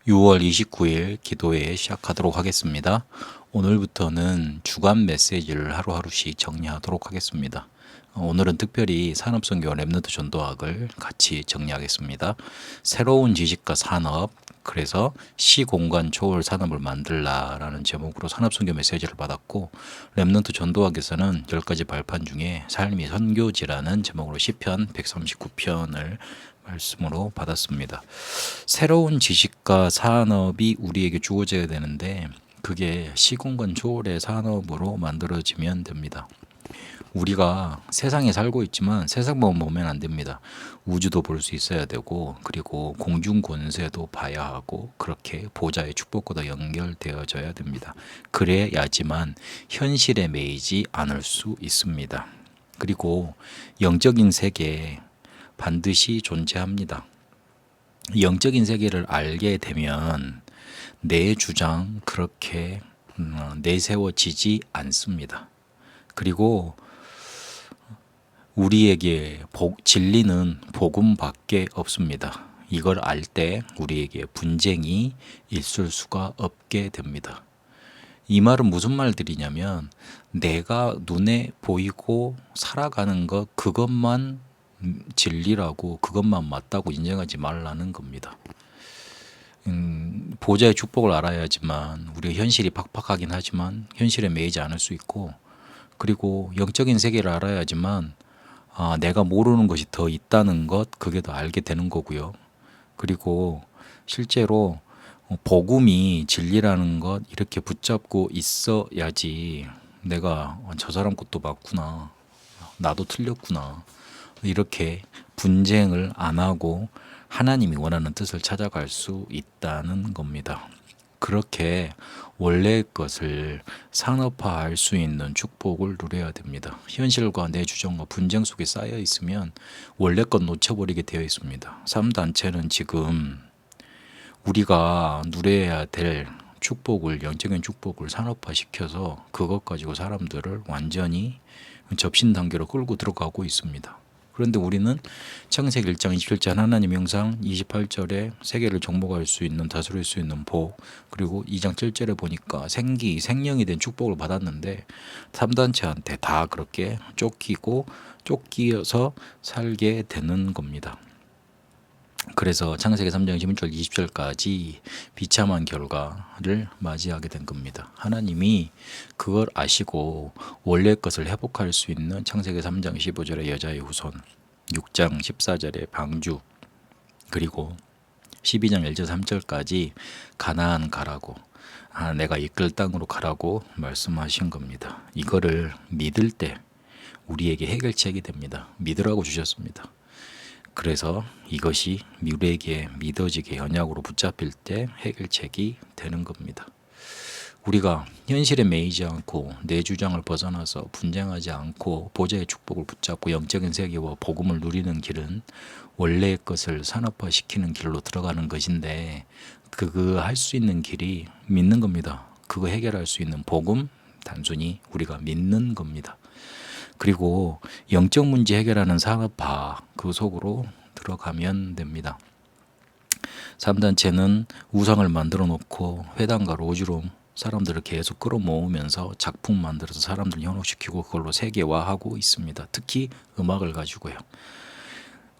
6월 29일 기도회 시작하도록 하겠습니다. 오늘부터는 주간 메시지를 하루하루씩 정리하도록 하겠습니다. 오늘은 특별히 산업선교 랩넌트 전도학을 같이 정리하겠습니다. 새로운 지식과 산업, 그래서 시공간 초월 산업을 만들라라는 제목으로 산업선교 메시지를 받았고, 랩넌트 전도학에서는 10가지 발판 중에 삶이 선교지라는 제목으로 시편 139편을 말씀으로 받았습니다. 새로운 지식과 산업이 우리에게 주어져야 되는데 그게 시공간 초월의 산업으로 만들어지면 됩니다. 우리가 세상에 살고 있지만 세상만 보면 안 됩니다. 우주도 볼 수 있어야 되고, 그리고 공중 권세도 봐야 하고, 그렇게 보좌의 축복과도 연결되어져야 됩니다. 그래야지만 현실에 매이지 않을 수 있습니다. 그리고 영적인 세계 반드시 존재합니다. 영적인 세계를 알게 되면 내 주장 그렇게 내세워지지 않습니다. 그리고 우리에게 진리는 복음밖에 없습니다. 이걸 알 때 우리에게 분쟁이 있을 수가 없게 됩니다. 이 말은 무슨 말들이냐면, 내가 눈에 보이고 살아가는 것, 그것만 진리라고, 그것만 맞다고 인정하지 말라는 겁니다. 보좌의 축복을 알아야지만, 우리가 현실이 팍팍하긴 하지만 현실에 매이지 않을 수 있고, 그리고 영적인 세계를 알아야지만 내가 모르는 것이 더 있다는 것, 그게 더 알게 되는 거고요. 그리고 실제로 복음이 진리라는 것 이렇게 붙잡고 있어야지 내가 저 사람 것도 맞구나, 나도 틀렸구나, 이렇게 분쟁을 안 하고 하나님이 원하는 뜻을 찾아갈 수 있다는 겁니다. 그렇게 원래의 것을 산업화할 수 있는 축복을 누려야 됩니다. 현실과 내 주장과 분쟁 속에 쌓여 있으면 원래 것 놓쳐버리게 되어 있습니다. 3단체는 지금 우리가 누려야 될 축복을, 영적인 축복을 산업화시켜서 그것 가지고 사람들을 완전히 접신 단계로 끌고 들어가고 있습니다. 그런데 우리는 창세기 1장 27절 하나님 형상, 28절에 세계를 정복할 수 있는, 다스릴 수 있는 복, 그리고 2장 7절에 보니까 생명이 된 축복을 받았는데 3단체한테 다 그렇게 쫓기어서 살게 되는 겁니다. 그래서 창세기 3장 16절 20절까지 비참한 결과를 맞이하게 된 겁니다. 하나님이 그걸 아시고 원래 것을 회복할 수 있는 창세기 3장 15절의 여자의 후손, 6장 14절의 방주, 그리고 12장 1절 3절까지 가나안 가라고, 내가 이끌 땅으로 가라고 말씀하신 겁니다. 이거를 믿을 때 우리에게 해결책이 됩니다. 믿으라고 주셨습니다. 그래서 이것이 우리에게 믿어지게 언약으로 붙잡힐 때 해결책이 되는 겁니다. 우리가 현실에 매이지 않고 내 주장을 벗어나서 분쟁하지 않고 보좌의 축복을 붙잡고 영적인 세계와 복음을 누리는 길은 원래의 것을 산업화시키는 길로 들어가는 것인데, 그거 할 수 있는 길이 믿는 겁니다. 그거 해결할 수 있는 복음, 단순히 우리가 믿는 겁니다. 그리고 영적 문제 해결하는 산업화, 그 속으로 들어가면 됩니다. 3단체는 우상을 만들어 놓고 회당과 로즈로 사람들을 계속 끌어모으면서 작품 만들어서 사람들 현혹시키고 그걸로 세계화하고 있습니다. 특히 음악을 가지고요.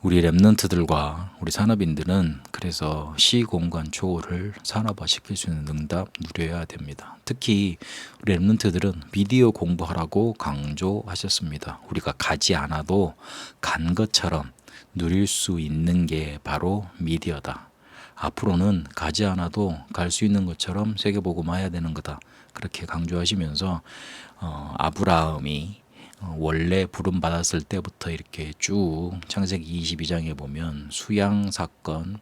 우리 랩넌트들과 우리 산업인들은 그래서 시공간 초월을 산업화시킬 수 있는 응답 누려야 됩니다. 특히 우리 랩넌트들은 미디어 공부하라고 강조하셨습니다. 우리가 가지 않아도 간 것처럼 누릴 수 있는 게 바로 미디어다. 앞으로는 가지 않아도 갈 수 있는 것처럼 세계복음화해야 되는 거다. 그렇게 강조하시면서 아브라함이 원래 부름 받았을 때부터 이렇게 쭉 창세기 22장에 보면 수양 사건을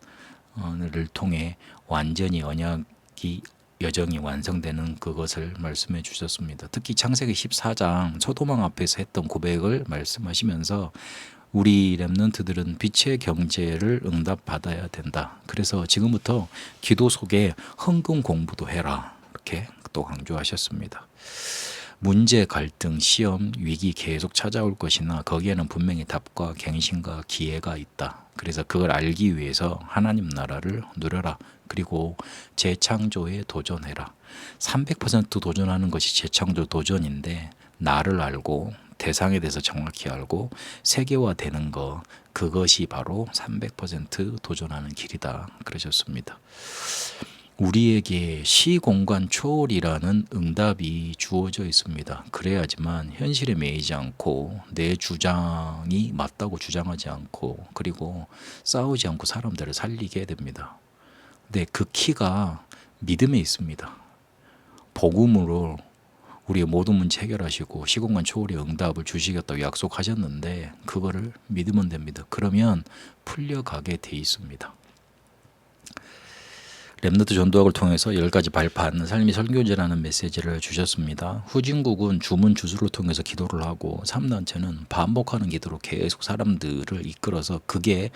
통해 완전히 언약이 여정이 완성되는 그것을 말씀해 주셨습니다. 특히 창세기 14장 소도망 앞에서 했던 고백을 말씀하시면서 우리 랩넌트들은 빛의 경제를 응답받아야 된다. 그래서 지금부터 기도 속에 헌금 공부도 해라. 이렇게 또 강조하셨습니다. 문제, 갈등, 시험, 위기 계속 찾아올 것이나 거기에는 분명히 답과 갱신과 기회가 있다. 그래서 그걸 알기 위해서 하나님 나라를 누려라. 그리고 재창조에 도전해라. 300% 도전하는 것이 재창조 도전인데 나를 알고 대상에 대해서 정확히 알고 세계화되는 거 그것이 바로 300% 도전하는 길이다. 그러셨습니다. 우리에게 시공간 초월이라는 응답이 주어져 있습니다. 그래야지만 현실에 매이지 않고 내 주장이 맞다고 주장하지 않고 그리고 싸우지 않고 사람들을 살리게 됩니다. 근데 그 키가 믿음에 있습니다. 복음으로 우리의 모든 문제 해결하시고 시공간 초월의 응답을 주시겠다고 약속하셨는데 그거를 믿으면 됩니다. 그러면 풀려가게 돼 있습니다. 렘넌트 전도학을 통해서 10가지 발판 삶의 설교제라는 메시지를 주셨습니다. 후진국은 주문 주수를 통해서 기도를 하고 3단체는 반복하는 기도로 계속 사람들을 이끌어서 그게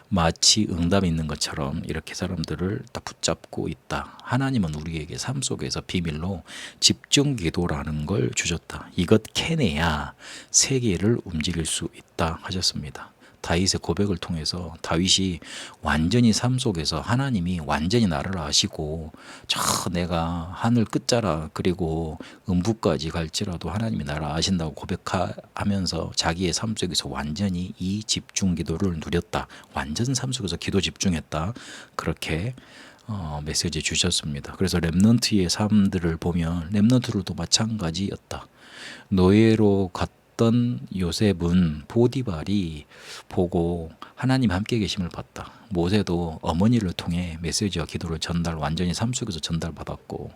마치 응답이 있는 것처럼 이렇게 사람들을 딱 붙잡고 있다. 하나님은 우리에게 삶 속에서 비밀로 집중 기도라는 걸 주셨다. 이것 캐내야 세계를 움직일 수 있다 하셨습니다. 다윗의 고백을 통해서 다윗이 완전히 삶 속에서 하나님이 완전히 나를 아시고 저 내가 하늘 끝자락 그리고 음부까지 갈지라도 하나님이 나를 아신다고 고백하면서 자기의 삶 속에서 완전히 이 집중 기도를 누렸다. 완전 삶 속에서 기도 집중했다. 그렇게 메시지 주셨습니다. 그래서 렘넌트의 삶들을 보면 렘넌트들도 마찬가지였다. 노예로 갔던 요셉은 보디발이 보고 하나님 함께 계심을 봤다. 모세도 어머니를 통해 메시지와 기도를 완전히 삶 속에서 전달받았고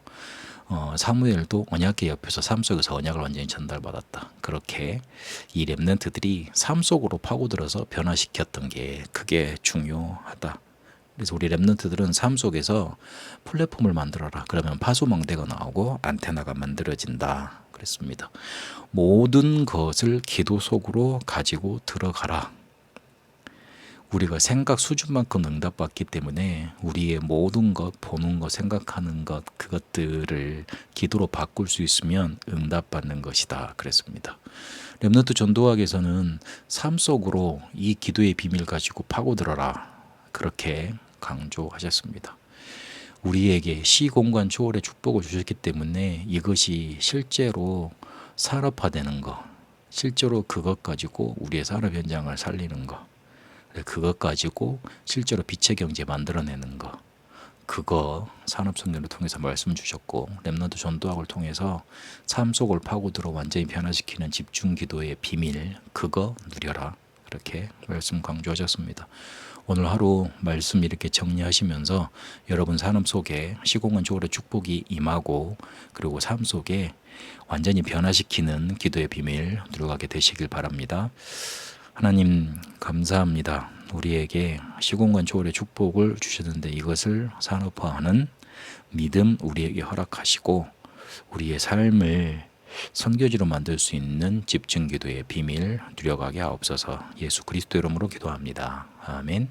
사무엘도 언약궤 옆에서 삶 속에서 언약을 완전히 전달받았다. 그렇게 이 렘넌트들이 삶 속으로 파고들어서 변화시켰던 게 그게 중요하다. 그래서 우리 렘넌트들은 삶 속에서 플랫폼을 만들어라. 그러면 파수망대가 나오고 안테나가 만들어진다. 그랬습니다. 모든 것을 기도 속으로 가지고 들어가라. 우리가 생각 수준만큼 응답받기 때문에 우리의 모든 것, 보는 것, 생각하는 것 그것들을 기도로 바꿀 수 있으면 응답받는 것이다. 그랬습니다. 렘넌트 전도학에서는 삶 속으로 이 기도의 비밀 가지고 파고들어라. 그렇게 강조하셨습니다. 우리에게 시공간 초월의 축복을 주셨기 때문에 이것이 실제로 산업화되는 거, 실제로 그것 가지고 우리의 산업 현장을 살리는 거, 그것 가지고 실제로 빛의 경제 만들어내는 거, 그거 산업성경을 통해서 말씀 주셨고 렘넌트 전도학을 통해서 삶 속을 파고들어 완전히 변화시키는 집중기도의 비밀, 그거 누려라. 그렇게 말씀 강조하셨습니다. 오늘 하루 말씀 이렇게 정리하시면서 여러분 삶 속에 시공간 초월의 축복이 임하고 그리고 삶 속에 완전히 변화시키는 기도의 비밀 누려가게 되시길 바랍니다. 하나님 감사합니다. 우리에게 시공간 초월의 축복을 주셨는데 이것을 산업화하는 믿음 우리에게 허락하시고 우리의 삶을 선교지로 만들 수 있는 집중기도의 비밀 누려가게 하옵소서. 예수 그리스도 이름으로 기도합니다. 아멘.